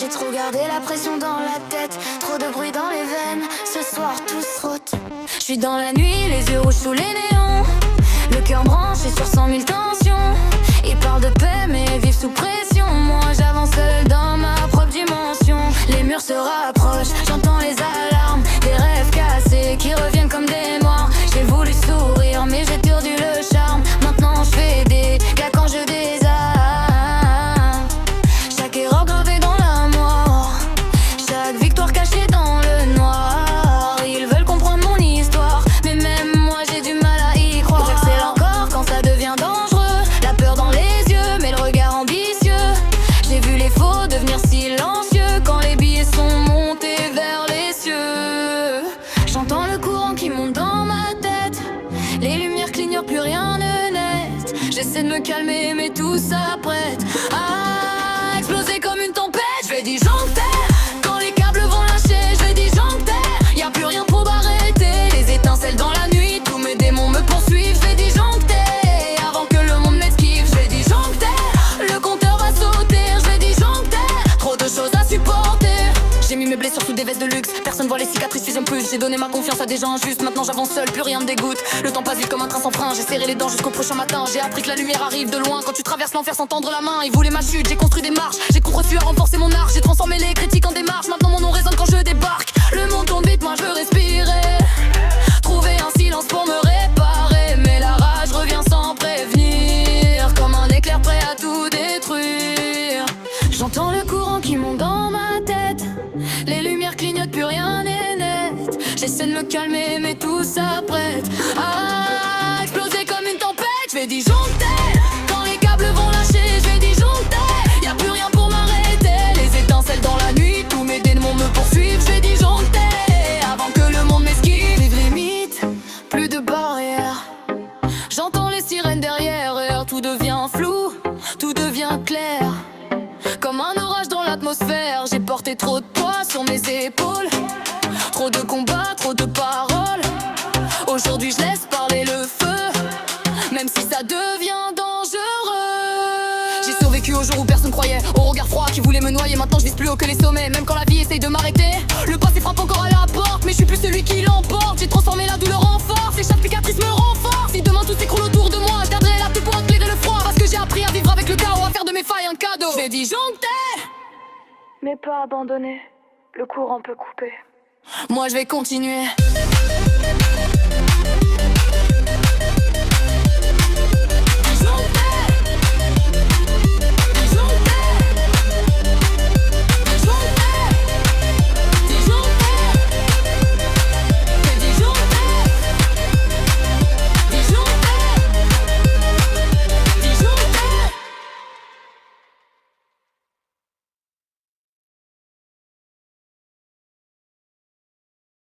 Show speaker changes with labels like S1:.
S1: J'ai trop gardé la pression dans la tête, trop de bruit dans les veines. Ce soir tout se rote. J'suis dans la nuit, les yeux rouges sous les néons, le cœur branché sur 100 000 tensions. Ils parlent de paix mais vivent sous pression. Moi j'avance seul dans ma propre dimension. Les murs se rapprochent, j'entends les alarmes, des rêves cassés qui reviennent comme des morts. J'ai voulu sourire mais j'ai perdu le charme. Maintenant je fais des gars quand je désarme. Chaque erreur gravée dans la mort, chaque victoire cachée dans le noir. Ils veulent comprendre mon histoire, mais même moi j'ai du mal à y croire. J'accélère encore quand ça devient dangereux, la peur dans les yeux mais le regard ambitieux. J'ai vu les faux devenir silencieux quand les billets sont montés vers les cieux. J'entends le courant qui monte dans ma tête, les lumières clignotent, plus rien ne net. J'essaie de me calmer mais tout s'apprête à exploser comme une tempête. Je vais disjoncter quand les câbles vont lâcher. Je vais disjoncter, y'a plus rien pour m'arrêter. Les étincelles dans la nuit, tous mes démons me poursuivent. Je vais disjoncter avant que le monde m'esquive. Je vais disjoncter, le compteur va sauter. Je vais disjoncter, trop de choses à supporter. J'ai mis mes blessures sous des vestes de luxe, personne voit les cicatrices si j'aime plus. J'ai donné ma confiance à des gens injustes, maintenant j'avance seul, plus rien me dégoûte. Le temps passe vite comme un train sans frein, j'ai serré les dents jusqu'au prochain matin. J'ai appris que la lumière arrive de loin, quand tu traverses l'enfer sans tendre la main. Ils voulaient ma chute, j'ai construit des marches, j'ai conçu à renforcer mon art. J'ai transformé les critiques en démarche, maintenant mon nom résonne quand je débarque. Le monde tourne vite, moi je veux respirer, trouver un silence pour me réparer. Mais la rage revient sans prévenir, comme un éclair prêt à tout détruire. J'entends le courant qui monte dans ma tête, les lumières clignotent, plus rien n'est net. J'essaie de me calmer mais tout s'apprête à exploser comme une tempête. Je vais disjoncter quand les câbles vont lâcher. Je vais disjoncter, y'a plus rien pour m'arrêter. Les étincelles dans la nuit, tous mes démons me poursuivent. Je vais disjoncter avant que le monde m'esquive. Vive les mythes, plus de barrières. J'entends les sirènes derrière, tout devient flou, tout devient clair. Comme un orage dans l'atmosphère, j'ai porté trop de poids sur mes épaules. Trop de combats, trop de paroles. Aujourd'hui je laisse parler le feu, même si ça devient dangereux. J'ai survécu au jour où personne croyait, au regard froid qui voulait me noyer. Maintenant je vise plus haut que les sommets, même quand la vie essaye de m'arrêter. Le passé frappe encore à la porte, mais je suis plus celui qui l'emporte. J'ai transformé la douleur en force, et chaque cicatrice me renforce. Si demain tout s'écroule autour de moi, je garderai la paix pour éclairer le froid. Parce que j'ai appris à vivre avec le chaos, à faire de mes failles un cadeau. J'ai disjoncté, mais pas abandonné, le courant peut couper. Moi je vais continuer.